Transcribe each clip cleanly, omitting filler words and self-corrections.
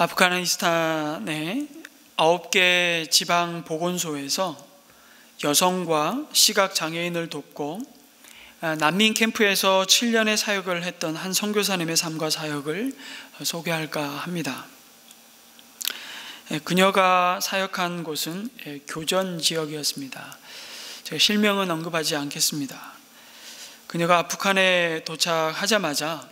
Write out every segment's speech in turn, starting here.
아프가니스탄의 9개 지방 보건소에서 여성과 시각장애인을 돕고 난민 캠프에서 7년의 사역을 했던 한 선교사님의 삶과 사역을 소개할까 합니다. 그녀가 사역한 곳은 교전 지역이었습니다. 제가 실명은 언급하지 않겠습니다. 그녀가 아프간에 도착하자마자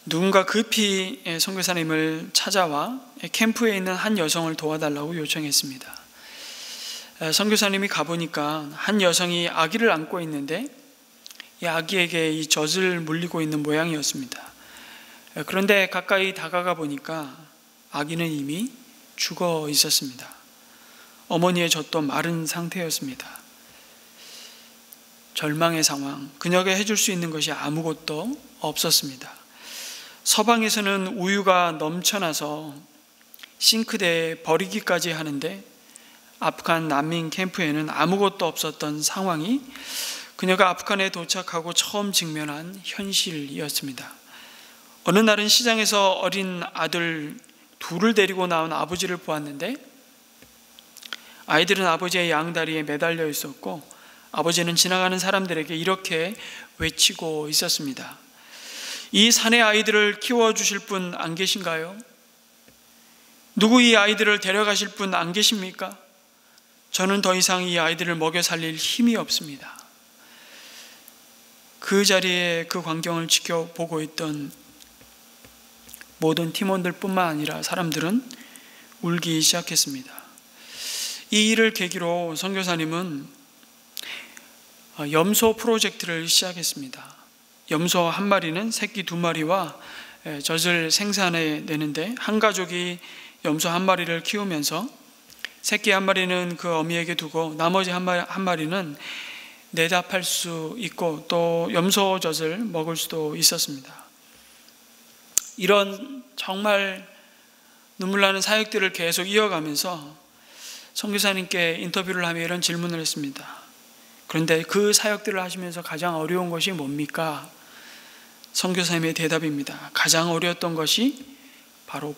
누군가 급히 선교사님을 찾아와 캠프에 있는 한 여성을 도와달라고 요청했습니다. 선교사님이 가보니까 한 여성이 아기를 안고 있는데 이 아기에게 이 젖을 물리고 있는 모양이었습니다. 그런데 가까이 다가가 보니까 아기는 이미 죽어 있었습니다. 어머니의 젖도 마른 상태였습니다. 절망의 상황, 그녀가 해줄 수 있는 것이 아무것도 없었습니다. 서방에서는 우유가 넘쳐나서 싱크대에 버리기까지 하는데 아프간 난민 캠프에는 아무것도 없었던 상황이 그녀가 아프간에 도착하고 처음 직면한 현실이었습니다. 어느 날은 시장에서 어린 아들 둘을 데리고 나온 아버지를 보았는데 아이들은 아버지의 양다리에 매달려 있었고 아버지는 지나가는 사람들에게 이렇게 외치고 있었습니다. 이 산의 아이들을 키워주실 분 안 계신가요? 누구 이 아이들을 데려가실 분 안 계십니까? 저는 더 이상 이 아이들을 먹여 살릴 힘이 없습니다. 그 자리에 그 광경을 지켜보고 있던 모든 팀원들 뿐만 아니라 사람들은 울기 시작했습니다. 이 일을 계기로 선교사님은 염소 프로젝트를 시작했습니다. 염소 한 마리는 새끼 2마리와 젖을 생산해내는데 한 가족이 염소 한 마리를 키우면서 새끼 한 마리는 그 어미에게 두고 나머지 한 마리는 내다 팔 수 있고 또 염소 젖을 먹을 수도 있었습니다. 이런 정말 눈물 나는 사역들을 계속 이어가면서 선교사님께 인터뷰를 하며 이런 질문을 했습니다. 그런데 그 사역들을 하시면서 가장 어려운 것이 뭡니까? 선교사님의 대답입니다. 가장 어려웠던 것이 바로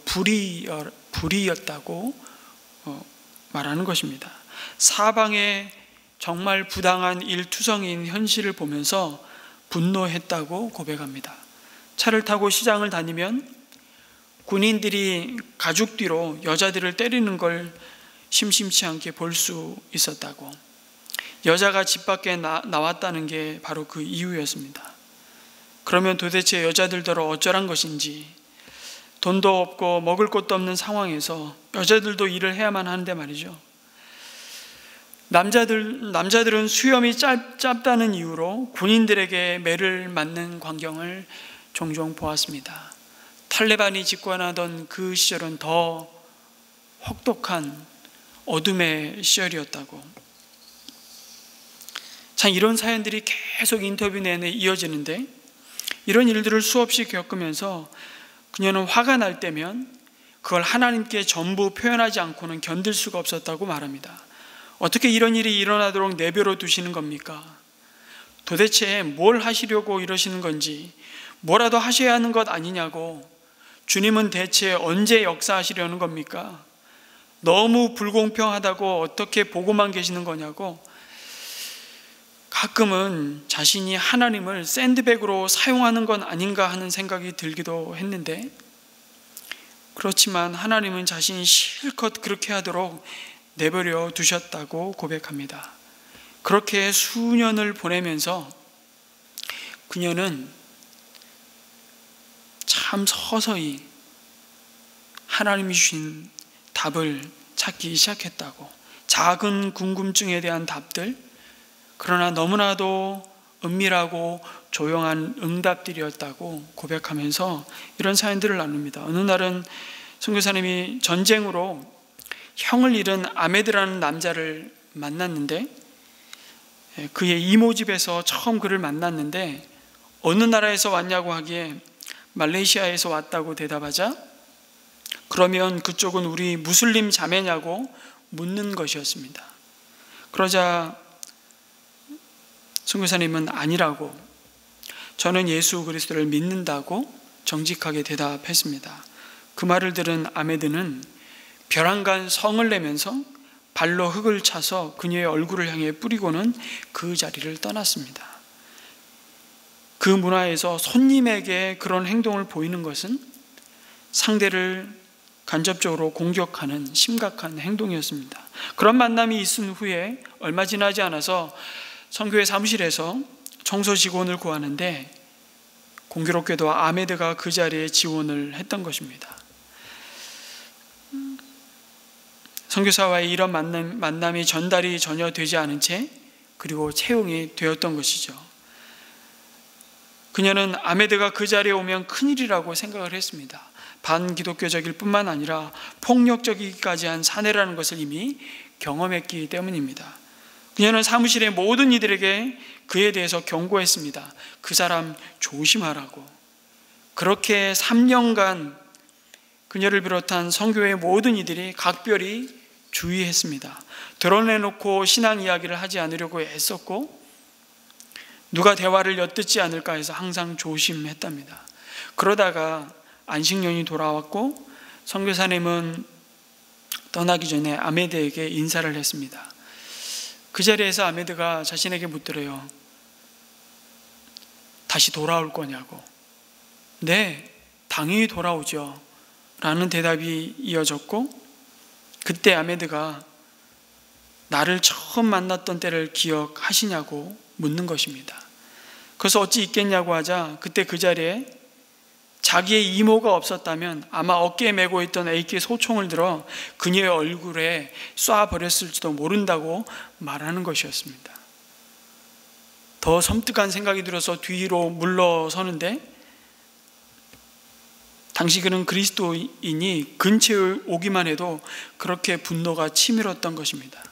불의였다고 말하는 것입니다. 사방에 정말 부당한 일투성이인 현실을 보면서 분노했다고 고백합니다. 차를 타고 시장을 다니면 군인들이 가죽 뒤로 여자들을 때리는 걸 심심치 않게 볼 수 있었다고, 여자가 집 밖에 나왔다는 게 바로 그 이유였습니다. 그러면 도대체 여자들더러 어쩌란 것인지, 돈도 없고 먹을 것도 없는 상황에서 여자들도 일을 해야만 하는데 말이죠. 남자들은 수염이 짧다는 이유로 군인들에게 매를 맞는 광경을 종종 보았습니다. 탈레반이 집권하던 그 시절은 더 혹독한 어둠의 시절이었다고. 참 이런 사연들이 계속 인터뷰 내내 이어지는데 이런 일들을 수없이 겪으면서 그녀는 화가 날 때면 그걸 하나님께 전부 표현하지 않고는 견딜 수가 없었다고 말합니다. 어떻게 이런 일이 일어나도록 내버려 두시는 겁니까? 도대체 뭘 하시려고 이러시는 건지, 뭐라도 하셔야 하는 것 아니냐고, 주님은 대체 언제 역사하시려는 겁니까? 너무 불공평하다고 어떻게 보고만 계시는 거냐고. 가끔은 자신이 하나님을 샌드백으로 사용하는 건 아닌가 하는 생각이 들기도 했는데, 그렇지만 하나님은 자신이 실컷 그렇게 하도록 내버려 두셨다고 고백합니다. 그렇게 수년을 보내면서 그녀는 참 서서히 하나님이 주신 답을 찾기 시작했다고. 작은 궁금증에 대한 답들, 그러나 너무나도 은밀하고 조용한 응답들이었다고 고백하면서 이런 사연들을 나눕니다. 어느 날은 선교사님이 전쟁으로 형을 잃은 아메드라는 남자를 만났는데, 그의 이모 집에서 처음 그를 만났는데 어느 나라에서 왔냐고 하기에 말레이시아에서 왔다고 대답하자, 그러면 그쪽은 우리 무슬림 자매냐고 묻는 것이었습니다. 그러자 선교사님은 아니라고, 저는 예수 그리스도를 믿는다고 정직하게 대답했습니다. 그 말을 들은 아메드는 벼랑간 성을 내면서 발로 흙을 차서 그녀의 얼굴을 향해 뿌리고는 그 자리를 떠났습니다. 그 문화에서 손님에게 그런 행동을 보이는 것은 상대를 간접적으로 공격하는 심각한 행동이었습니다. 그런 만남이 있은 후에 얼마 지나지 않아서 선교회 사무실에서 청소 직원을 구하는데 공교롭게도 아메드가 그 자리에 지원을 했던 것입니다. 선교사와의 이런 만남이 전달이 전혀 되지 않은 채 그리고 채용이 되었던 것이죠. 그녀는 아메드가 그 자리에 오면 큰일이라고 생각을 했습니다. 반기독교적일 뿐만 아니라 폭력적이기까지 한 사내라는 것을 이미 경험했기 때문입니다. 그녀는 사무실의 모든 이들에게 그에 대해서 경고했습니다. 그 사람 조심하라고. 그렇게 3년간 그녀를 비롯한 선교회의 모든 이들이 각별히 주의했습니다. 드러내놓고 신앙 이야기를 하지 않으려고 애썼고 누가 대화를 엿듣지 않을까 해서 항상 조심했답니다. 그러다가 안식년이 돌아왔고 선교사님은 떠나기 전에 아메드에게 인사를 했습니다. 그 자리에서 아메드가 자신에게 묻더래요. 다시 돌아올 거냐고. 네, 당연히 돌아오죠 라는 대답이 이어졌고 그때 아메드가 나를 처음 만났던 때를 기억하시냐고 묻는 것입니다. 그래서 어찌 있겠냐고 하자 그때 그 자리에 자기의 이모가 없었다면 아마 어깨에 메고 있던 AK 소총을 들어 그녀의 얼굴에 쏴버렸을지도 모른다고 말하는 것이었습니다. 더 섬뜩한 생각이 들어서 뒤로 물러서는데 당시 그는 그리스도인이 근처에 오기만 해도 그렇게 분노가 치밀었던 것입니다.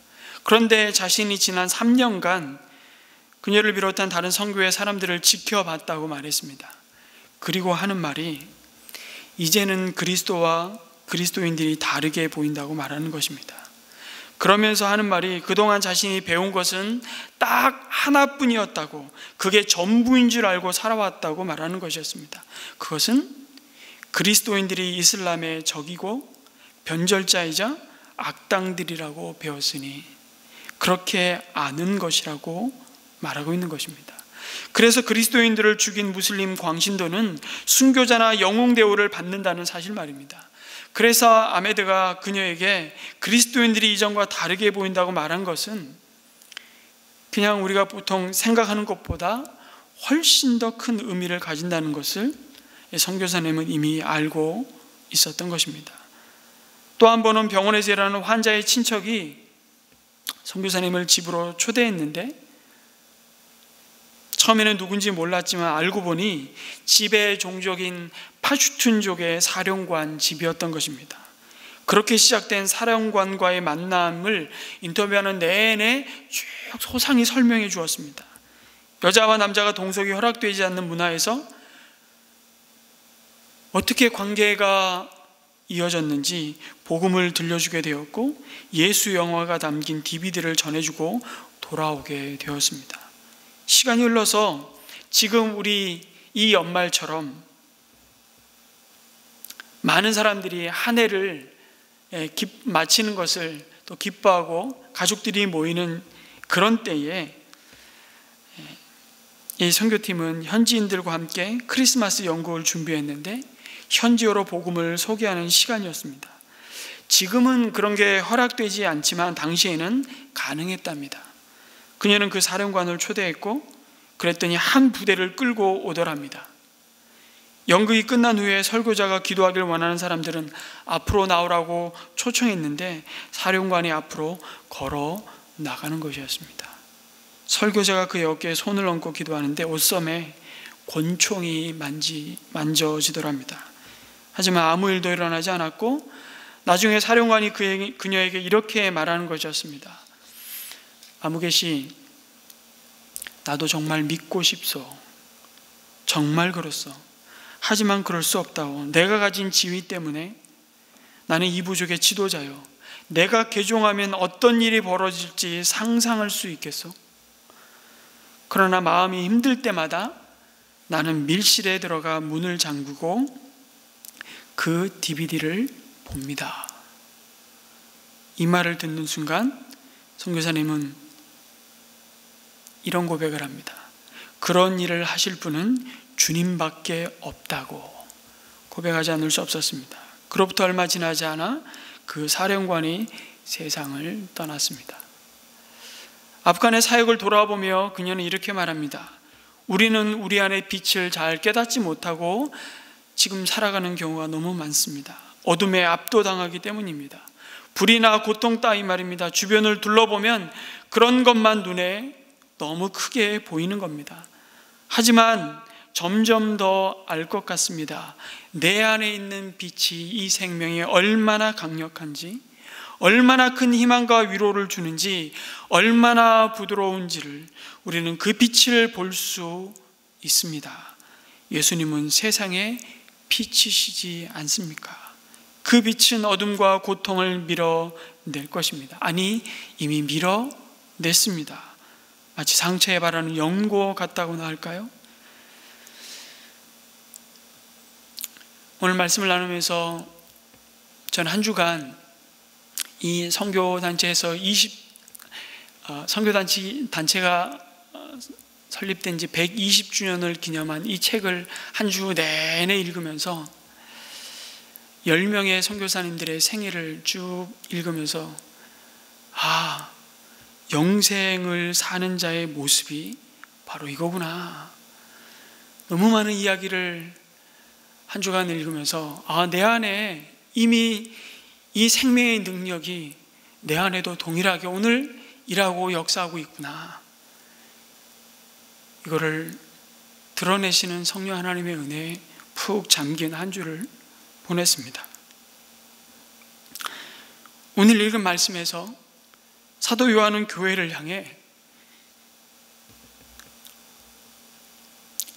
그런데 자신이 지난 3년간 그녀를 비롯한 다른 선교회 사람들을 지켜봤다고 말했습니다. 그리고 하는 말이 이제는 그리스도와 그리스도인들이 다르게 보인다고 말하는 것입니다. 그러면서 하는 말이 그동안 자신이 배운 것은 딱 하나뿐이었다고, 그게 전부인 줄 알고 살아왔다고 말하는 것이었습니다. 그것은 그리스도인들이 이슬람의 적이고 변절자이자 악당들이라고 배웠으니 그렇게 아는 것이라고 말하고 있는 것입니다. 그래서 그리스도인들을 죽인 무슬림 광신도는 순교자나 영웅대우를 받는다는 사실 말입니다. 그래서 아메드가 그녀에게 그리스도인들이 이전과 다르게 보인다고 말한 것은 그냥 우리가 보통 생각하는 것보다 훨씬 더 큰 의미를 가진다는 것을 선교사님은 이미 알고 있었던 것입니다. 또 한 번은 병원에서 일하는 환자의 친척이 선교사님을 집으로 초대했는데 처음에는 누군지 몰랐지만 알고 보니 지배 종족인 파슈툰족의 사령관 집이었던 것입니다. 그렇게 시작된 사령관과의 만남을 인터뷰하는 내내 쭉 소상히 설명해 주었습니다. 여자와 남자가 동석이 허락되지 않는 문화에서 어떻게 관계가 이어졌는지 복음을 들려주게 되었고 예수 영화가 담긴 DVD를 전해주고 돌아오게 되었습니다. 시간이 흘러서 지금 우리 이 연말처럼 많은 사람들이 한 해를 마치는 것을 또 기뻐하고 가족들이 모이는 그런 때에 이 선교팀은 현지인들과 함께 크리스마스 연극을 준비했는데 현지어로 복음을 소개하는 시간이었습니다. 지금은 그런 게 허락되지 않지만 당시에는 가능했답니다. 그녀는 그 사령관을 초대했고 그랬더니 한 부대를 끌고 오더랍니다. 연극이 끝난 후에 설교자가 기도하기를 원하는 사람들은 앞으로 나오라고 초청했는데 사령관이 앞으로 걸어 나가는 것이었습니다. 설교자가 그의 어깨에 손을 얹고 기도하는데 옷섬에 권총이 만져지더랍니다. 하지만 아무 일도 일어나지 않았고 나중에 사령관이 그녀에게 이렇게 말하는 것이었습니다. 아무개시, 나도 정말 믿고 싶소. 정말 그렇소. 하지만 그럴 수 없다오. 내가 가진 지위 때문에 나는 이 부족의 지도자요. 내가 개종하면 어떤 일이 벌어질지 상상할 수 있겠소. 그러나 마음이 힘들 때마다 나는 밀실에 들어가 문을 잠그고 그 DVD를 봅니다. 이 말을 듣는 순간 선교사님은 이런 고백을 합니다. 그런 일을 하실 분은 주님밖에 없다고 고백하지 않을 수 없었습니다. 그로부터 얼마 지나지 않아 그 사령관이 세상을 떠났습니다. 아프간의 사역을 돌아보며 그녀는 이렇게 말합니다. 우리는 우리 안의 빛을 잘 깨닫지 못하고 지금 살아가는 경우가 너무 많습니다. 어둠에 압도당하기 때문입니다. 불이나 고통 따위 말입니다. 주변을 둘러보면 그런 것만 눈에 너무 크게 보이는 겁니다. 하지만 점점 더 알 것 같습니다. 내 안에 있는 빛이 이 생명에 얼마나 강력한지, 얼마나 큰 희망과 위로를 주는지, 얼마나 부드러운지를 우리는 그 빛을 볼 수 있습니다. 예수님은 세상의 빛이시지 않습니까? 그 빛은 어둠과 고통을 밀어낼 것입니다. 아니, 이미 밀어냈습니다. 마치 상처에 바르는 연고 같다고나 할까요? 오늘 말씀을 나누면서 저는 한 주간 이 선교단체에서 선교단체가 설립된 지 120주년을 기념한 이 책을 한 주 내내 읽으면서 10명의 선교사님들의 생애를 쭉 읽으면서 영생을 사는 자의 모습이 바로 이거구나. 너무 많은 이야기를 한 주간 읽으면서 내 안에 이미 이 생명의 능력이 내 안에도 동일하게 오늘 일하고 역사하고 있구나. 이거를 드러내시는 성령 하나님의 은혜에 푹 잠긴 한 주를 보냈습니다. 오늘 읽은 말씀에서 사도 요한은 교회를 향해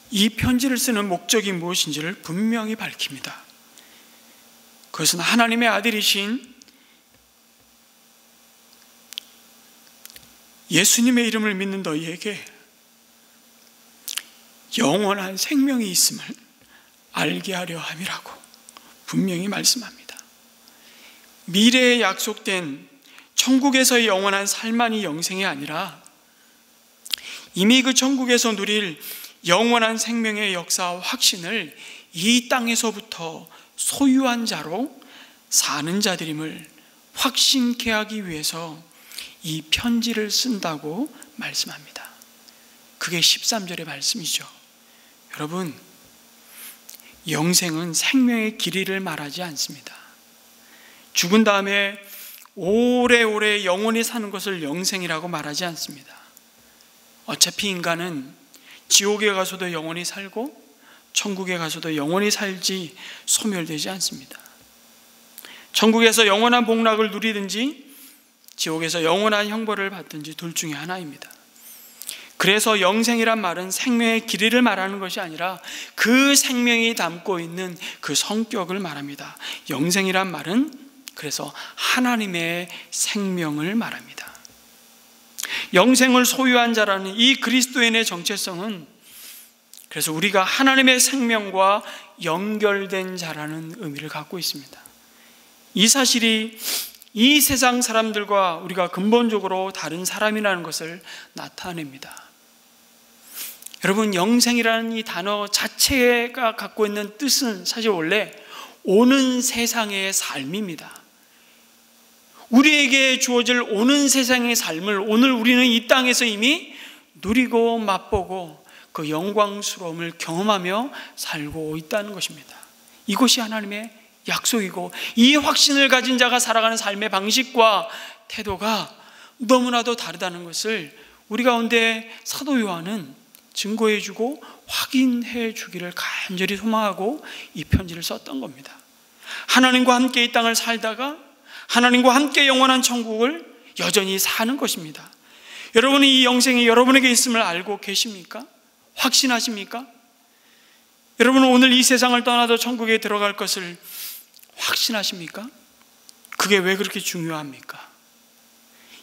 이 편지를 쓰는 목적이 무엇인지를 분명히 밝힙니다. 그것은 하나님의 아들이신 예수님의 이름을 믿는 너희에게 영원한 생명이 있음을 알게 하려 함이라고 분명히 말씀합니다. 미래에 약속된 천국에서의 영원한 삶만이 영생이 아니라 이미 그 천국에서 누릴 영원한 생명의 역사와 확신을 이 땅에서부터 소유한 자로 사는 자들임을 확신케 하기 위해서 이 편지를 쓴다고 말씀합니다. 그게 13절의 말씀이죠. 여러분, 영생은 생명의 길이를 말하지 않습니다. 죽은 다음에 오래오래 영원히 사는 것을 영생이라고 말하지 않습니다. 어차피 인간은 지옥에 가서도 영원히 살고 천국에 가서도 영원히 살지 소멸되지 않습니다. 천국에서 영원한 복락을 누리든지 지옥에서 영원한 형벌을 받든지 둘 중에 하나입니다. 그래서 영생이란 말은 생명의 길이를 말하는 것이 아니라 그 생명이 담고 있는 그 성격을 말합니다. 영생이란 말은 그래서 하나님의 생명을 말합니다. 영생을 소유한 자라는 이 그리스도인의 정체성은 그래서 우리가 하나님의 생명과 연결된 자라는 의미를 갖고 있습니다. 이 사실이 이 세상 사람들과 우리가 근본적으로 다른 사람이라는 것을 나타냅니다. 여러분, 영생이라는 이 단어 자체가 갖고 있는 뜻은 사실 원래 오는 세상의 삶입니다. 우리에게 주어질 오는 세상의 삶을 오늘 우리는 이 땅에서 이미 누리고 맛보고 그 영광스러움을 경험하며 살고 있다는 것입니다. 이것이 하나님의 약속이고 이 확신을 가진 자가 살아가는 삶의 방식과 태도가 너무나도 다르다는 것을 우리 가운데 사도 요한은 증거해주고 확인해 주기를 간절히 소망하고 이 편지를 썼던 겁니다. 하나님과 함께 이 땅을 살다가 하나님과 함께 영원한 천국을 여전히 사는 것입니다. 여러분이 이 영생이 여러분에게 있음을 알고 계십니까? 확신하십니까? 여러분은 오늘 이 세상을 떠나도 천국에 들어갈 것을 확신하십니까? 그게 왜 그렇게 중요합니까?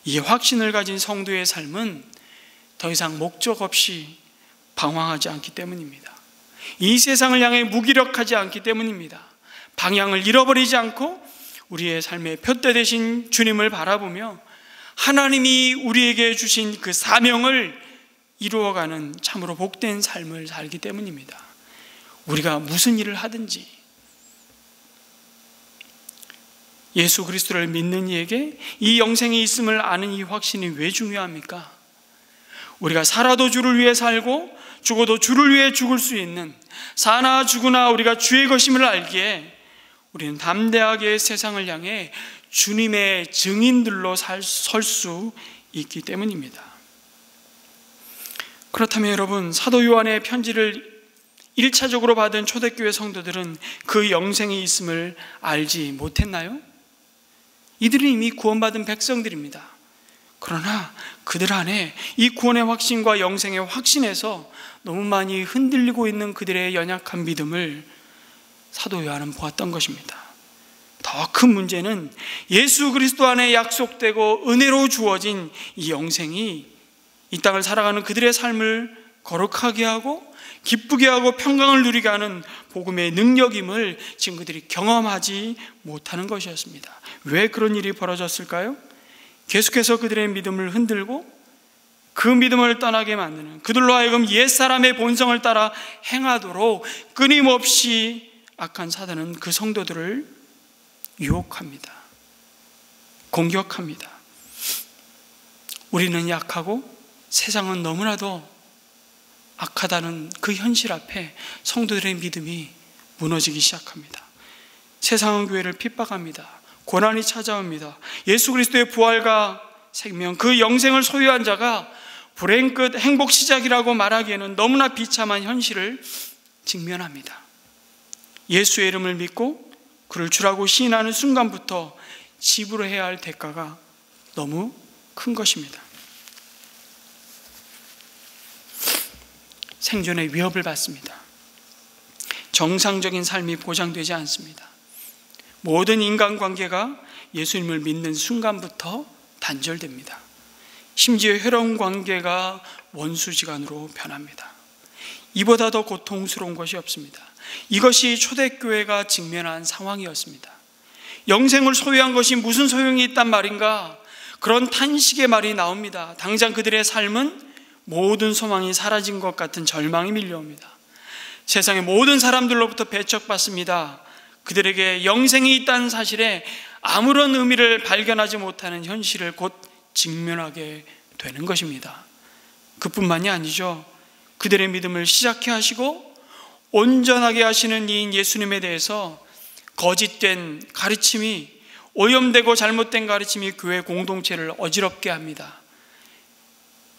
이 확신을 가진 성도의 삶은 더 이상 목적 없이 방황하지 않기 때문입니다. 이 세상을 향해 무기력하지 않기 때문입니다. 방향을 잃어버리지 않고 우리의 삶의 표대 되신 주님을 바라보며 하나님이 우리에게 주신 그 사명을 이루어가는 참으로 복된 삶을 살기 때문입니다. 우리가 무슨 일을 하든지 예수 그리스도를 믿는 이에게 이 영생이 있음을 아는 이 확신이 왜 중요합니까? 우리가 살아도 주를 위해 살고 죽어도 주를 위해 죽을 수 있는, 사나 죽으나 우리가 주의 것임을 알기에 우리는 담대하게 세상을 향해 주님의 증인들로 설 수 있기 때문입니다. 그렇다면 여러분, 사도 요한의 편지를 1차적으로 받은 초대교회 성도들은 그 영생이 있음을 알지 못했나요? 이들은 이미 구원받은 백성들입니다. 그러나 그들 안에 이 구원의 확신과 영생의 확신에서 너무 많이 흔들리고 있는 그들의 연약한 믿음을 사도 요한은 보았던 것입니다. 더 큰 문제는 예수 그리스도 안에 약속되고 은혜로 주어진 이 영생이 이 땅을 살아가는 그들의 삶을 거룩하게 하고 기쁘게 하고 평강을 누리게 하는 복음의 능력임을 지금 그들이 경험하지 못하는 것이었습니다. 왜 그런 일이 벌어졌을까요? 계속해서 그들의 믿음을 흔들고 그 믿음을 떠나게 만드는, 그들로 하여금 옛사람의 본성을 따라 행하도록 끊임없이 악한 사단은 그 성도들을 유혹합니다. 공격합니다. 우리는 약하고 세상은 너무나도 악하다는 그 현실 앞에 성도들의 믿음이 무너지기 시작합니다. 세상은 교회를 핍박합니다. 고난이 찾아옵니다. 예수 그리스도의 부활과 생명, 그 영생을 소유한 자가 불행 끝 행복 시작이라고 말하기에는 너무나 비참한 현실을 직면합니다. 예수의 이름을 믿고 그를 주라고 시인하는 순간부터 지불해야 할 대가가 너무 큰 것입니다. 생존의 위협을 받습니다. 정상적인 삶이 보장되지 않습니다. 모든 인간관계가 예수님을 믿는 순간부터 단절됩니다. 심지어 혈연 관계가 원수지간으로 변합니다. 이보다 더 고통스러운 것이 없습니다. 이것이 초대교회가 직면한 상황이었습니다. 영생을 소유한 것이 무슨 소용이 있단 말인가? 그런 탄식의 말이 나옵니다. 당장 그들의 삶은 모든 소망이 사라진 것 같은 절망이 밀려옵니다. 세상의 모든 사람들로부터 배척받습니다. 그들에게 영생이 있다는 사실에 아무런 의미를 발견하지 못하는 현실을 곧 직면하게 되는 것입니다. 그뿐만이 아니죠. 그들의 믿음을 시작케 하시고 온전하게 하시는 이인 예수님에 대해서 거짓된 가르침이, 오염되고 잘못된 가르침이 교회 공동체를 어지럽게 합니다.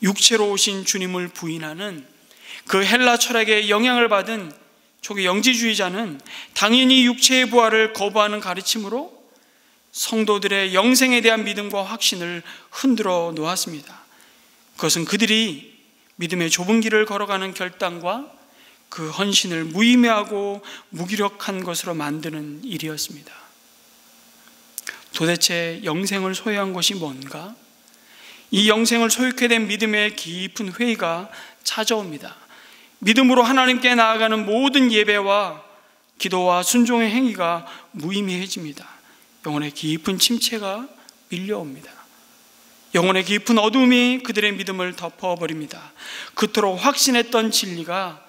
육체로 오신 주님을 부인하는 그 헬라 철학의 영향을 받은 초기 영지주의자는 당연히 육체의 부활을 거부하는 가르침으로 성도들의 영생에 대한 믿음과 확신을 흔들어 놓았습니다. 그것은 그들이 믿음의 좁은 길을 걸어가는 결단과 그 헌신을 무의미하고 무기력한 것으로 만드는 일이었습니다. 도대체 영생을 소유한 것이 뭔가? 이 영생을 소유케 된 믿음의 깊은 회의가 찾아옵니다. 믿음으로 하나님께 나아가는 모든 예배와 기도와 순종의 행위가 무의미해집니다. 영혼의 깊은 침체가 밀려옵니다. 영혼의 깊은 어둠이 그들의 믿음을 덮어버립니다. 그토록 확신했던 진리가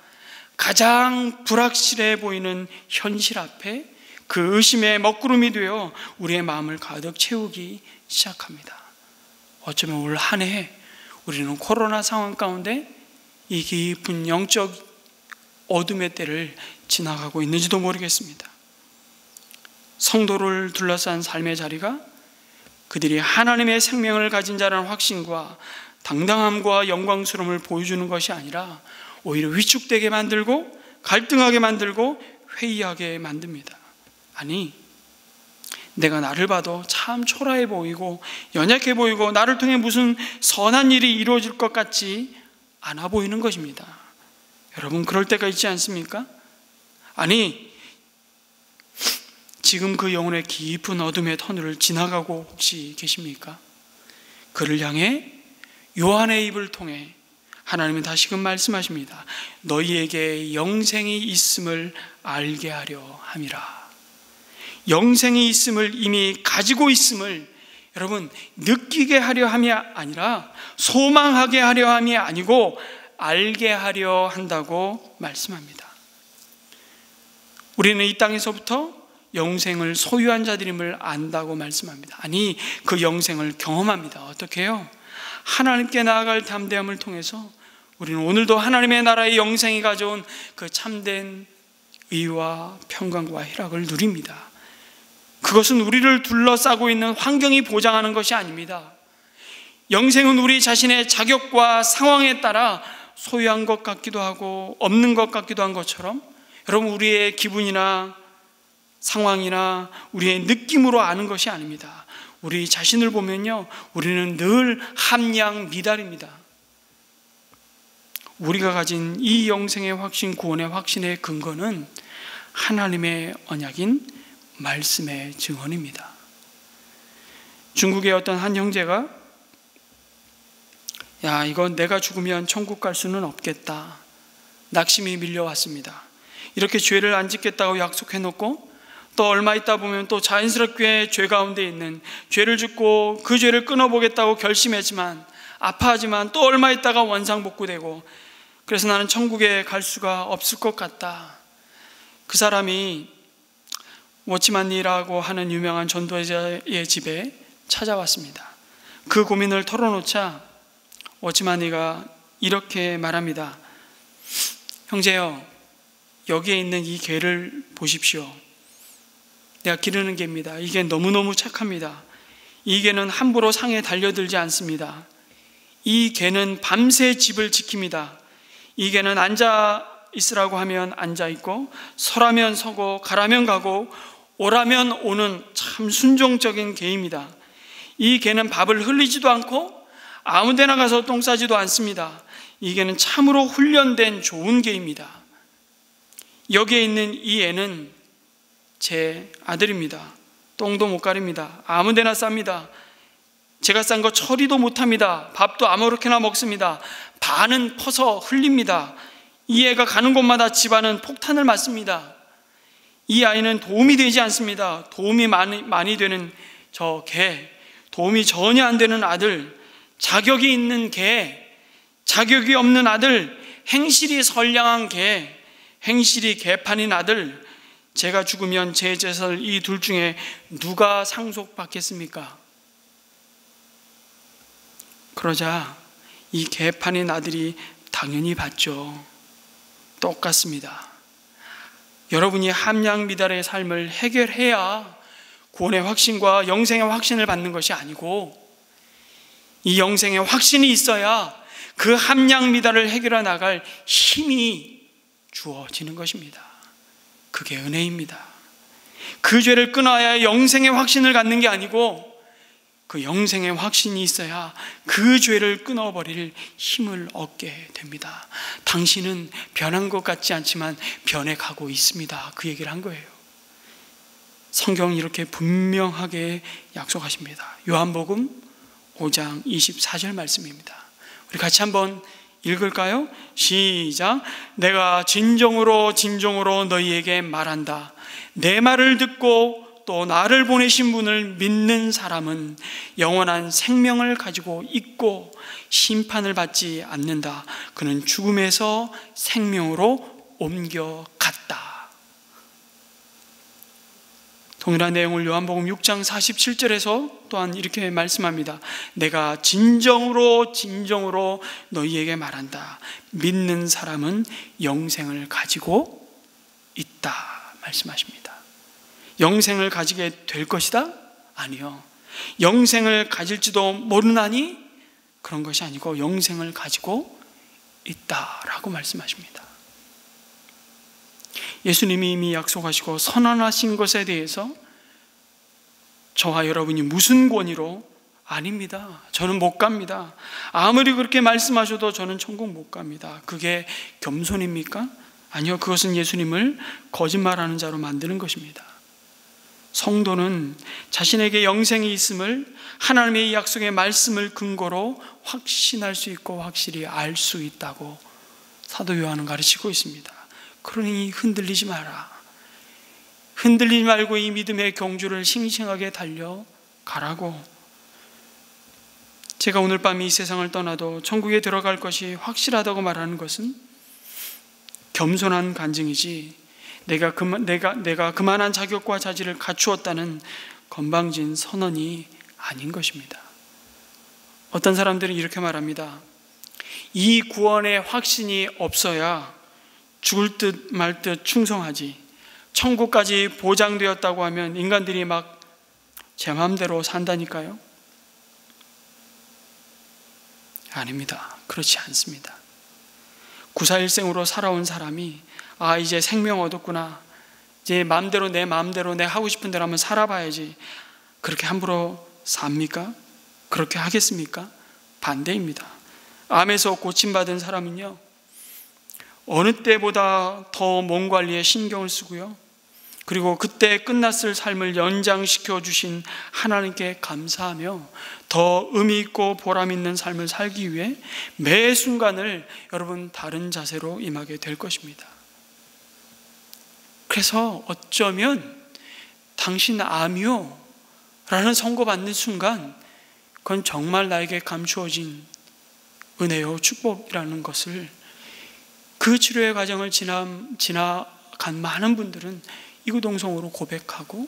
가장 불확실해 보이는 현실 앞에 그 의심의 먹구름이 되어 우리의 마음을 가득 채우기 시작합니다. 어쩌면 올 한 해 우리는 코로나 상황 가운데 이 깊은 영적 어둠의 때를 지나가고 있는지도 모르겠습니다. 성도를 둘러싼 삶의 자리가 그들이 하나님의 생명을 가진 자라는 확신과 당당함과 영광스러움을 보여주는 것이 아니라 오히려 위축되게 만들고 갈등하게 만들고 회의하게 만듭니다. 아니, 내가 나를 봐도 참 초라해 보이고 연약해 보이고 나를 통해 무슨 선한 일이 이루어질 것 같지 않아 보이는 것입니다. 여러분, 그럴 때가 있지 않습니까? 아니, 지금 그 영혼의 깊은 어둠의 터널을 지나가고 혹시 계십니까? 그를 향해 요한의 입을 통해 하나님은 다시금 말씀하십니다. 너희에게 영생이 있음을 알게 하려 함이라. 영생이 있음을 이미 가지고 있음을 여러분 느끼게 하려 함이 아니라 소망하게 하려 함이 아니고 알게 하려 한다고 말씀합니다. 우리는 이 땅에서부터 영생을 소유한 자들임을 안다고 말씀합니다. 아니, 그 영생을 경험합니다. 어떻게 해요? 하나님께 나아갈 담대함을 통해서 우리는 오늘도 하나님의 나라의 영생이 가져온 그 참된 의와 평강과 희락을 누립니다. 그것은 우리를 둘러싸고 있는 환경이 보장하는 것이 아닙니다. 영생은 우리 자신의 자격과 상황에 따라 소유한 것 같기도 하고 없는 것 같기도 한 것처럼 여러분 우리의 기분이나 상황이나 우리의 느낌으로 아는 것이 아닙니다. 우리 자신을 보면요, 우리는 늘 함양미달입니다. 우리가 가진 이 영생의 확신, 구원의 확신의 근거는 하나님의 언약인 말씀의 증언입니다. 중국의 어떤 한 형제가 이건 내가 죽으면 천국 갈 수는 없겠다, 낙심이 밀려왔습니다. 이렇게 죄를 안 짓겠다고 약속해놓고 또 얼마 있다 보면 또 자연스럽게 죄 가운데 있는 죄를 짓고 그 죄를 끊어보겠다고 결심했지만 아파하지만 또 얼마 있다가 원상복구되고 그래서 나는 천국에 갈 수가 없을 것 같다. 그 사람이 워치만니라고 하는 유명한 전도자의 집에 찾아왔습니다. 그 고민을 털어놓자 워치만니가 이렇게 말합니다. 형제요, 여기에 있는 이 개를 보십시오. 내가 기르는 개입니다. 이 개 너무너무 착합니다. 이 개는 함부로 상에 달려들지 않습니다. 이 개는 밤새 집을 지킵니다. 이 개는 앉아 있으라고 하면 앉아 있고 서라면 서고 가라면 가고 오라면 오는 참 순종적인 개입니다. 이 개는 밥을 흘리지도 않고 아무 데나 가서 똥 싸지도 않습니다. 이 개는 참으로 훈련된 좋은 개입니다. 여기에 있는 이 애는 제 아들입니다. 똥도 못 가립니다. 아무 데나 쌉니다. 제가 싼 거 처리도 못합니다. 밥도 아무렇게나 먹습니다. 반은 퍼서 흘립니다. 이 애가 가는 곳마다 집안은 폭탄을 맞습니다. 이 아이는 도움이 되지 않습니다. 도움이 많이 되는 저 개, 도움이 전혀 안 되는 아들, 자격이 있는 개, 자격이 없는 아들, 행실이 선량한 개, 행실이 개판인 아들, 제가 죽으면 제 재산을 이 둘 중에 누가 상속받겠습니까? 그러자 이 개판인 아들이 당연히 받죠. 똑같습니다. 여러분이 함양미달의 삶을 해결해야 구원의 확신과 영생의 확신을 받는 것이 아니고 이 영생의 확신이 있어야 그 함양미달을 해결해 나갈 힘이 주어지는 것입니다. 그게 은혜입니다. 그 죄를 끊어야 영생의 확신을 갖는 게 아니고 그 영생의 확신이 있어야 그 죄를 끊어버릴 힘을 얻게 됩니다. 당신은 변한 것 같지 않지만 변해가고 있습니다. 그 얘기를 한 거예요. 성경은 이렇게 분명하게 약속하십니다. 요한복음 5장 24절 말씀입니다. 우리 같이 한번 읽을까요? 시작. 내가 진정으로 너희에게 말한다. 내 말을 듣고 또 나를 보내신 분을 믿는 사람은 영원한 생명을 가지고 있고 심판을 받지 않는다. 그는 죽음에서 생명으로 옮겨갔다. 동일한 내용을 요한복음 6장 47절에서 또한 이렇게 말씀합니다. 내가 진정으로 너희에게 말한다. 믿는 사람은 영생을 가지고 있다 말씀하십니다. 영생을 가지게 될 것이다? 아니요. 영생을 가질지도 모르나니? 그런 것이 아니고 영생을 가지고 있다라고 말씀하십니다. 예수님이 이미 약속하시고 선언하신 것에 대해서 저와 여러분이 무슨 권위로 아닙니다. 저는 못 갑니다. 아무리 그렇게 말씀하셔도 저는 천국 못 갑니다. 그게 겸손입니까? 아니요. 그것은 예수님을 거짓말하는 자로 만드는 것입니다. 성도는 자신에게 영생이 있음을 하나님의 약속의 말씀을 근거로 확신할 수 있고 확실히 알 수 있다고 사도 요한은 가르치고 있습니다. 그러니 흔들리지 마라. 흔들리지 말고 이 믿음의 경주를 싱싱하게 달려가라고. 제가 오늘 밤 이 세상을 떠나도 천국에 들어갈 것이 확실하다고 말하는 것은 겸손한 간증이지 내가 그만한 자격과 자질을 갖추었다는 건방진 선언이 아닌 것입니다. 어떤 사람들은 이렇게 말합니다. 이 구원의 확신이 없어야 죽을 듯 말 듯 충성하지, 천국까지 보장되었다고 하면 인간들이 막 제 마음대로 산다니까요. 아닙니다. 그렇지 않습니다. 구사일생으로 살아온 사람이 이제 생명 얻었구나, 이제 내 마음대로 내 하고 싶은 대로 한번 살아봐야지, 그렇게 함부로 삽니까? 그렇게 하겠습니까? 반대입니다. 암에서 고침받은 사람은요, 어느 때보다 더 몸 관리에 신경을 쓰고요, 그리고 그때 끝났을 삶을 연장시켜 주신 하나님께 감사하며 더 의미 있고 보람 있는 삶을 살기 위해 매 순간을 여러분 다른 자세로 임하게 될 것입니다. 그래서 어쩌면 당신 암이요 라는 선고받는 순간 그건 정말 나에게 감추어진 은혜요 축복이라는 것을 그 치료의 과정을 지나간 많은 분들은 이구동성으로 고백하고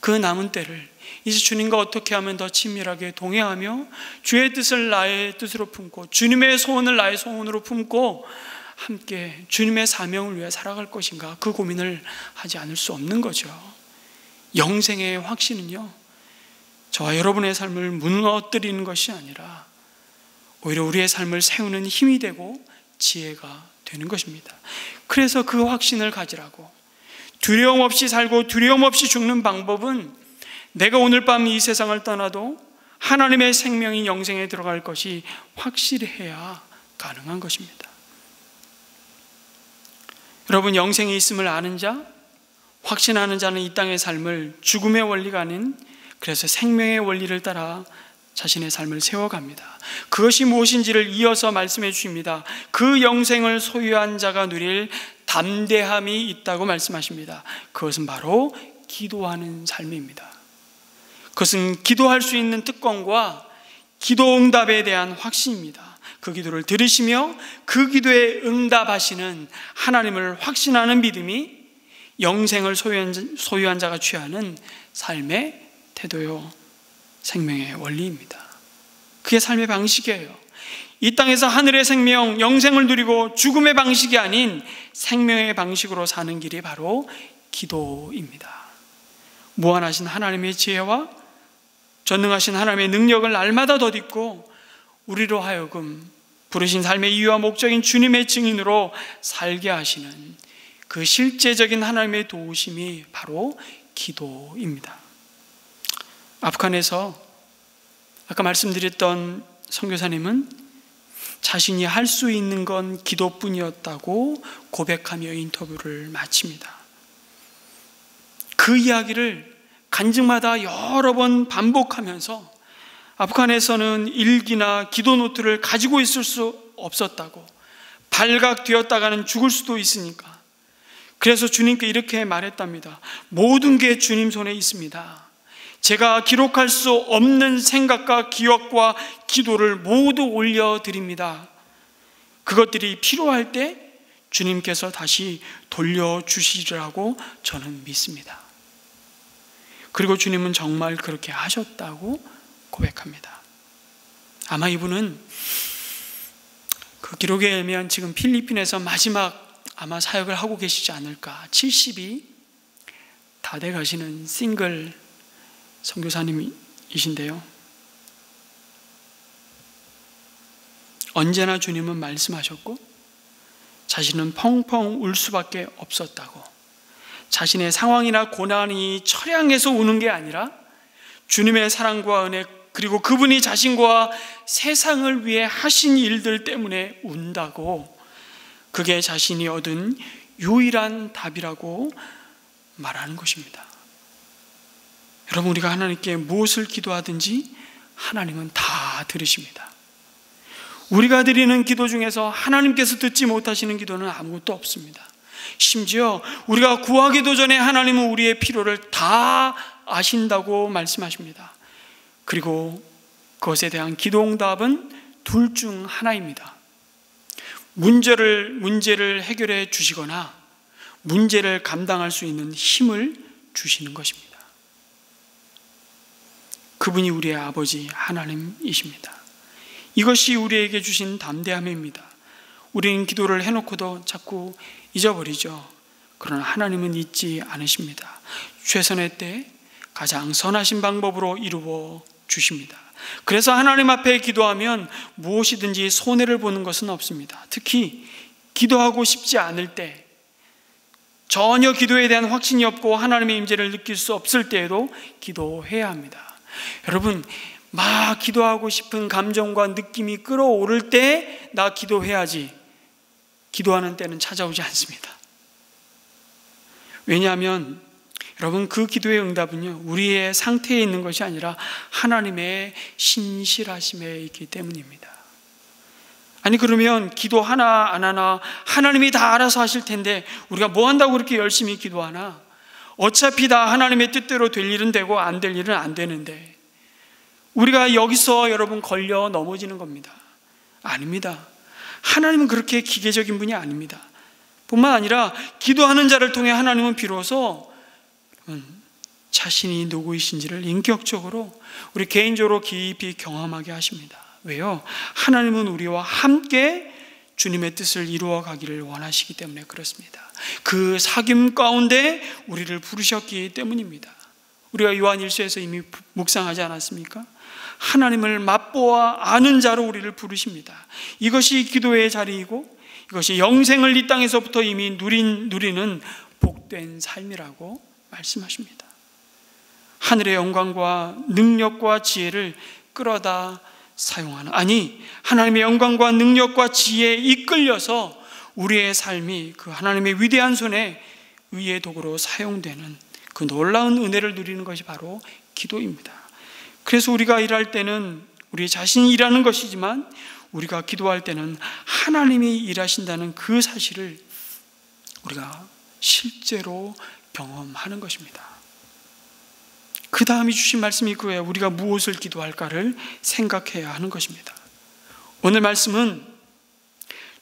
그 남은 때를 이제 주님과 어떻게 하면 더 친밀하게 동행하며 주의 뜻을 나의 뜻으로 품고 주님의 소원을 나의 소원으로 품고 함께 주님의 사명을 위해 살아갈 것인가, 그 고민을 하지 않을 수 없는 거죠. 영생의 확신은요, 저와 여러분의 삶을 무너뜨리는 것이 아니라 오히려 우리의 삶을 세우는 힘이 되고 지혜가 되는 것입니다. 그래서 그 확신을 가지라고. 두려움 없이 살고 두려움 없이 죽는 방법은 내가 오늘 밤 이 세상을 떠나도 하나님의 생명인 영생에 들어갈 것이 확실해야 가능한 것입니다. 여러분, 영생이 있음을 아는 자, 확신하는 자는 이 땅의 삶을 죽음의 원리가 아닌 그래서 생명의 원리를 따라 자신의 삶을 세워갑니다. 그것이 무엇인지를 이어서 말씀해 주십니다. 그 영생을 소유한 자가 누릴 담대함이 있다고 말씀하십니다. 그것은 바로 기도하는 삶입니다. 그것은 기도할 수 있는 특권과 기도 응답에 대한 확신입니다. 그 기도를 들으시며 그 기도에 응답하시는 하나님을 확신하는 믿음이 영생을 소유한 자가 취하는 삶의 태도요 생명의 원리입니다. 그게 삶의 방식이에요. 이 땅에서 하늘의 생명, 영생을 누리고 죽음의 방식이 아닌 생명의 방식으로 사는 길이 바로 기도입니다. 무한하신 하나님의 지혜와 전능하신 하나님의 능력을 날마다 덧입고 우리로 하여금 부르신 삶의 이유와 목적인 주님의 증인으로 살게 하시는 그 실제적인 하나님의 도우심이 바로 기도입니다. 아프간에서 아까 말씀드렸던 선교사님은 자신이 할 수 있는 건 기도뿐이었다고 고백하며 인터뷰를 마칩니다. 그 이야기를 간증마다 여러 번 반복하면서 아프간에서는 일기나 기도 노트를 가지고 있을 수 없었다고, 발각되었다가는 죽을 수도 있으니까. 그래서 주님께 이렇게 말했답니다. 모든 게 주님 손에 있습니다. 제가 기록할 수 없는 생각과 기억과 기도를 모두 올려드립니다. 그것들이 필요할 때 주님께서 다시 돌려주시리라고 저는 믿습니다. 그리고 주님은 정말 그렇게 하셨다고 고백합니다. 아마 이분은 그 기록에 의하면 지금 필리핀에서 마지막 아마 사역을 하고 계시지 않을까. 70이 다 돼 가시는 싱글 선교사님이신데요, 언제나 주님은 말씀하셨고 자신은 펑펑 울 수밖에 없었다고. 자신의 상황이나 고난이 처량해서 우는 게 아니라 주님의 사랑과 은혜, 그리고 그분이 자신과 세상을 위해 하신 일들 때문에 운다고, 그게 자신이 얻은 유일한 답이라고 말하는 것입니다. 여러분, 우리가 하나님께 무엇을 기도하든지 하나님은 다 들으십니다. 우리가 드리는 기도 중에서 하나님께서 듣지 못하시는 기도는 아무것도 없습니다. 심지어 우리가 구하기도 전에 하나님은 우리의 필요를 다 아신다고 말씀하십니다. 그리고 그것에 대한 기도응답은 둘 중 하나입니다. 문제를 해결해 주시거나 문제를 감당할 수 있는 힘을 주시는 것입니다. 그분이 우리의 아버지 하나님이십니다. 이것이 우리에게 주신 담대함입니다. 우리는 기도를 해놓고도 자꾸 잊어버리죠. 그러나 하나님은 잊지 않으십니다. 최선의 때 가장 선하신 방법으로 이루어 주십니다. 그래서 하나님 앞에 기도하면 무엇이든지 손해를 보는 것은 없습니다. 특히 기도하고 싶지 않을 때, 전혀 기도에 대한 확신이 없고 하나님의 임재를 느낄 수 없을 때에도 기도해야 합니다. 여러분, 막 기도하고 싶은 감정과 느낌이 끌어오를 때 나 기도해야지, 기도하는 때는 찾아오지 않습니다. 왜냐하면 여러분, 그 기도의 응답은요, 우리의 상태에 있는 것이 아니라 하나님의 신실하심에 있기 때문입니다. 아니, 그러면 기도 하나 안 하나 하나님이 다 알아서 하실 텐데 우리가 뭐 한다고 그렇게 열심히 기도하나? 어차피 다 하나님의 뜻대로 될 일은 되고 안 될 일은 안 되는데 우리가 여기서 여러분 걸려 넘어지는 겁니다. 아닙니다. 하나님은 그렇게 기계적인 분이 아닙니다. 뿐만 아니라 기도하는 자를 통해 하나님은 비로소 자신이 누구이신지를 인격적으로 우리 개인적으로 깊이 경험하게 하십니다. 왜요? 하나님은 우리와 함께 주님의 뜻을 이루어 가기를 원하시기 때문에 그렇습니다. 그 사귐 가운데 우리를 부르셨기 때문입니다. 우리가 요한 1서에서 이미 묵상하지 않았습니까? 하나님을 맛보아 아는 자로 우리를 부르십니다. 이것이 기도의 자리이고 이것이 영생을 이 땅에서부터 이미 누리는 복된 삶이라고 말씀하십니다. 하늘의 영광과 능력과 지혜를 끌어다 사용하는, 아니 하나님의 영광과 능력과 지혜에 이끌려서 우리의 삶이 그 하나님의 위대한 손에 의의 도구로 사용되는 그 놀라운 은혜를 누리는 것이 바로 기도입니다. 그래서 우리가 일할 때는 우리 자신이 일하는 것이지만 우리가 기도할 때는 하나님이 일하신다는 그 사실을 우리가 실제로 경험하는 것입니다. 그 다음에 주신 말씀이 그거예요. 우리가 무엇을 기도할까를 생각해야 하는 것입니다. 오늘 말씀은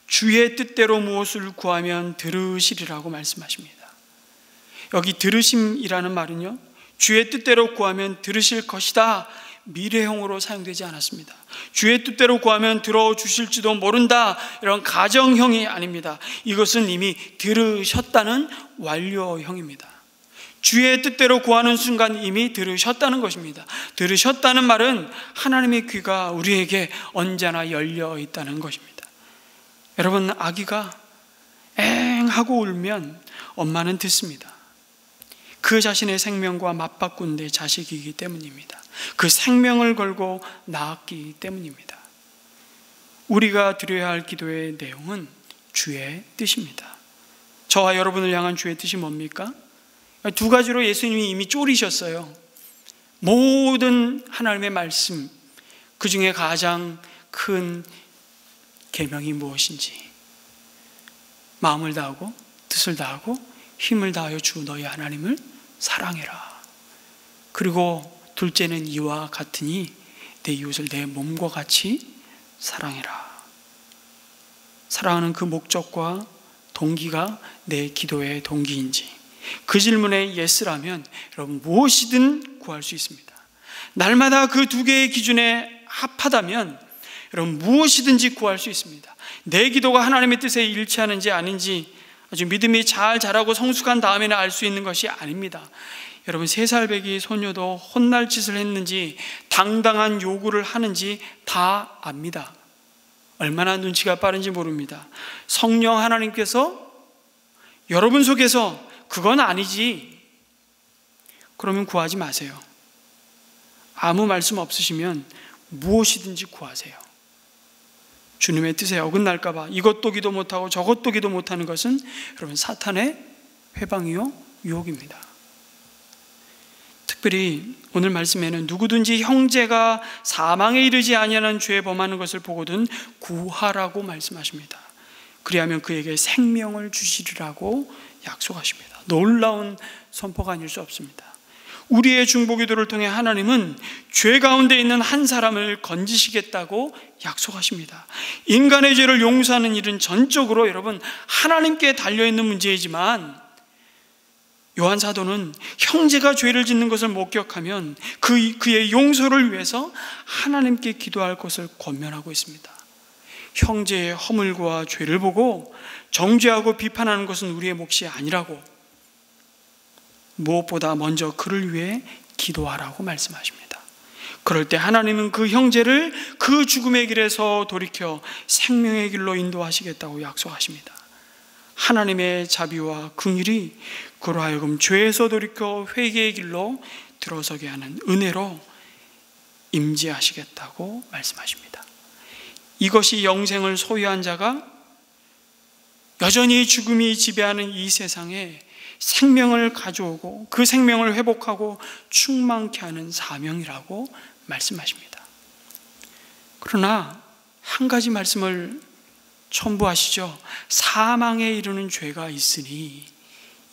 주의 뜻대로 무엇을 구하면 들으시리라고 말씀하십니다. 여기 들으심이라는 말은요, 주의 뜻대로 구하면 들으실 것이다, 미래형으로 사용되지 않았습니다. 주의 뜻대로 구하면 들어주실지도 모른다, 이런 가정형이 아닙니다. 이것은 이미 들으셨다는 완료형입니다. 주의 뜻대로 구하는 순간 이미 들으셨다는 것입니다. 들으셨다는 말은 하나님의 귀가 우리에게 언제나 열려 있다는 것입니다. 여러분, 아기가 엥 하고 울면 엄마는 듣습니다. 그 자신의 생명과 맞바꾼 데 자식이기 때문입니다. 그 생명을 걸고 낳았기 때문입니다. 우리가 드려야 할 기도의 내용은 주의 뜻입니다. 저와 여러분을 향한 주의 뜻이 뭡니까? 두 가지로 예수님이 이미 쪼리셨어요. 모든 하나님의 말씀, 그 중에 가장 큰 계명이 무엇인지, 마음을 다하고 뜻을 다하고 힘을 다하여 주 너희 하나님을 사랑해라. 그리고 둘째는 이와 같으니 내 이웃을 내 몸과 같이 사랑해라. 사랑하는 그 목적과 동기가 내 기도의 동기인지, 그 질문에 예스라면 여러분 무엇이든 구할 수 있습니다. 날마다 그 두 개의 기준에 합하다면 여러분 무엇이든지 구할 수 있습니다. 내 기도가 하나님의 뜻에 일치하는지 아닌지 아주 믿음이 잘 자라고 성숙한 다음에는 알 수 있는 것이 아닙니다. 여러분 3살배기 소녀도 혼날 짓을 했는지 당당한 요구를 하는지 다 압니다. 얼마나 눈치가 빠른지 모릅니다. 성령 하나님께서 여러분 속에서 그건 아니지, 그러면 구하지 마세요. 아무 말씀 없으시면 무엇이든지 구하세요. 주님의 뜻에 어긋날까 봐 이것도 기도 못하고 저것도 기도 못하는 것은 여러분 사탄의 회방이요 유혹입니다. 특별히 오늘 말씀에는 누구든지 형제가 사망에 이르지 아니하는 죄에 범하는 것을 보거든 구하라고 말씀하십니다. 그리하면 그에게 생명을 주시리라고 약속하십니다. 놀라운 선포가 아닐 수 없습니다. 우리의 중보기도를 통해 하나님은 죄 가운데 있는 한 사람을 건지시겠다고 약속하십니다. 인간의 죄를 용서하는 일은 전적으로 여러분 하나님께 달려있는 문제이지만, 요한 사도는 형제가 죄를 짓는 것을 목격하면 그의 용서를 위해서 하나님께 기도할 것을 권면하고 있습니다. 형제의 허물과 죄를 보고 정죄하고 비판하는 것은 우리의 몫이 아니라고, 무엇보다 먼저 그를 위해 기도하라고 말씀하십니다. 그럴 때 하나님은 그 형제를 그 죽음의 길에서 돌이켜 생명의 길로 인도하시겠다고 약속하십니다. 하나님의 자비와 긍휼이 그로 하여금 죄에서 돌이켜 회개의 길로 들어서게 하는 은혜로 임재하시겠다고 말씀하십니다. 이것이 영생을 소유한 자가 여전히 죽음이 지배하는 이 세상에 생명을 가져오고 그 생명을 회복하고 충만케 하는 사명이라고 말씀하십니다. 그러나 한 가지 말씀을 첨부하시죠. 사망에 이르는 죄가 있으니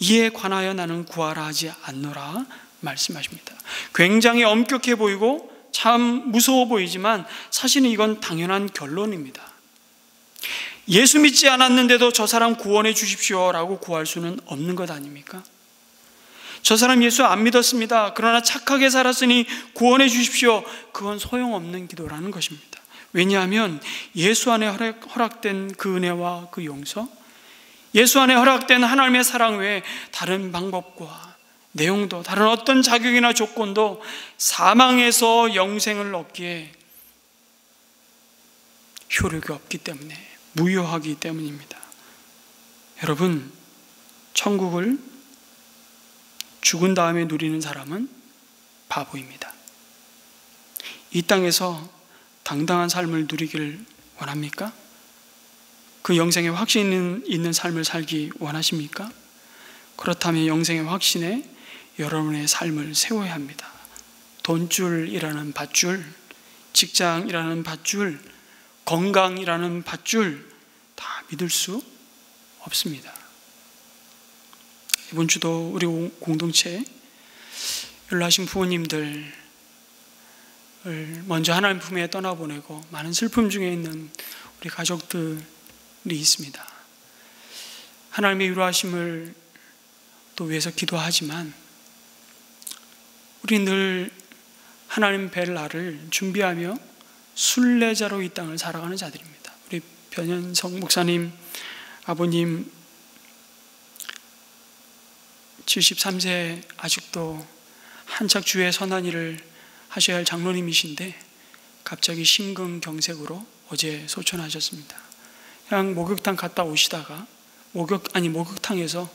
이에 관하여 나는 구하라 하지 않노라 말씀하십니다. 굉장히 엄격해 보이고 참 무서워 보이지만 사실은 이건 당연한 결론입니다. 예수 믿지 않았는데도 저 사람 구원해 주십시오라고 구할 수는 없는 것 아닙니까? 저 사람 예수 안 믿었습니다. 그러나 착하게 살았으니 구원해 주십시오. 그건 소용없는 기도라는 것입니다. 왜냐하면 예수 안에 허락된 그 은혜와 그 용서, 예수 안에 허락된 하나님의 사랑 외에 다른 방법과 내용도, 다른 어떤 자격이나 조건도 사망에서 영생을 얻기에 효력이 없기 때문에, 무효하기 때문입니다. 여러분, 천국을 죽은 다음에 누리는 사람은 바보입니다. 이 땅에서 당당한 삶을 누리길 원합니까? 그 영생의 확신 있는 삶을 살기 원하십니까? 그렇다면 영생의 확신에 여러분의 삶을 세워야 합니다. 돈줄이라는 밧줄, 직장이라는 밧줄, 건강이라는 밧줄 다 믿을 수 없습니다. 이번 주도 우리 공동체에 연로하신 부모님들을 먼저 하나님 품에 떠나보내고 많은 슬픔 중에 있는 우리 가족들이 있습니다. 하나님의 위로하심을 또 위해서 기도하지만 우리 늘 하나님 뵐 날을 준비하며 순례자로 이 땅을 살아가는 자들입니다. 우리 변현석 목사님 아버님 73세 아직도 한창 주의 선한 일을 하셔야 할 장로님이신데 갑자기 심근경색으로 어제 소천하셨습니다. 그냥 목욕탕 갔다 오시다가 목욕탕에서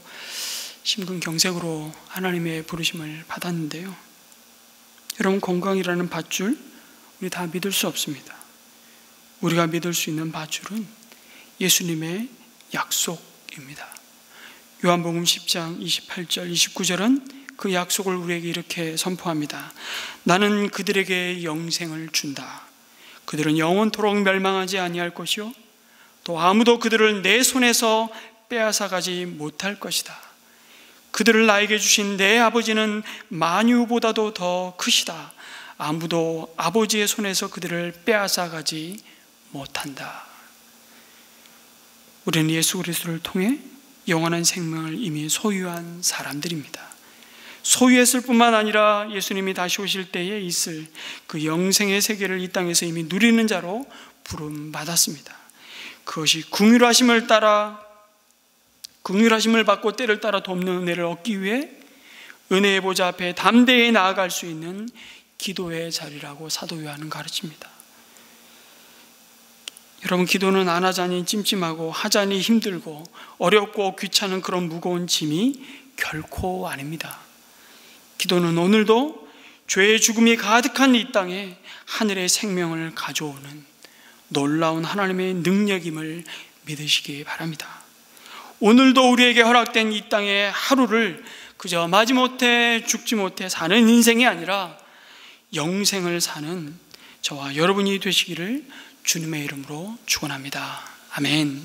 심근경색으로 하나님의 부르심을 받았는데요. 여러분, 건강이라는 밧줄 우리 다 믿을 수 없습니다. 우리가 믿을 수 있는 밧줄은 예수님의 약속입니다. 요한복음 10장 28절 29절은 그 약속을 우리에게 이렇게 선포합니다. 나는 그들에게 영생을 준다. 그들은 영원토록 멸망하지 아니할 것이요 또 아무도 그들을 내 손에서 빼앗아가지 못할 것이다. 그들을 나에게 주신 내 아버지는 만유보다도 더 크시다. 아무도 아버지의 손에서 그들을 빼앗아가지 못한다. 우리는 예수 그리스도를 통해 영원한 생명을 이미 소유한 사람들입니다. 소유했을 뿐만 아니라 예수님이 다시 오실 때에 있을 그 영생의 세계를 이 땅에서 이미 누리는 자로 부름받았습니다. 그것이 긍휼하심을 받고 때를 따라 돕는 은혜를 얻기 위해 은혜의 보좌 앞에 담대히 나아갈 수 있는 기도의 자리라고 사도 요한은 가르칩니다. 여러분, 기도는 안 하자니 찜찜하고 하자니 힘들고 어렵고 귀찮은 그런 무거운 짐이 결코 아닙니다. 기도는 오늘도 죄의 죽음이 가득한 이 땅에 하늘의 생명을 가져오는 놀라운 하나님의 능력임을 믿으시기 바랍니다. 오늘도 우리에게 허락된 이 땅의 하루를 그저 마지못해 죽지 못해 사는 인생이 아니라 영생을 사는 저와 여러분이 되시기를 주님의 이름으로 축원합니다. 아멘.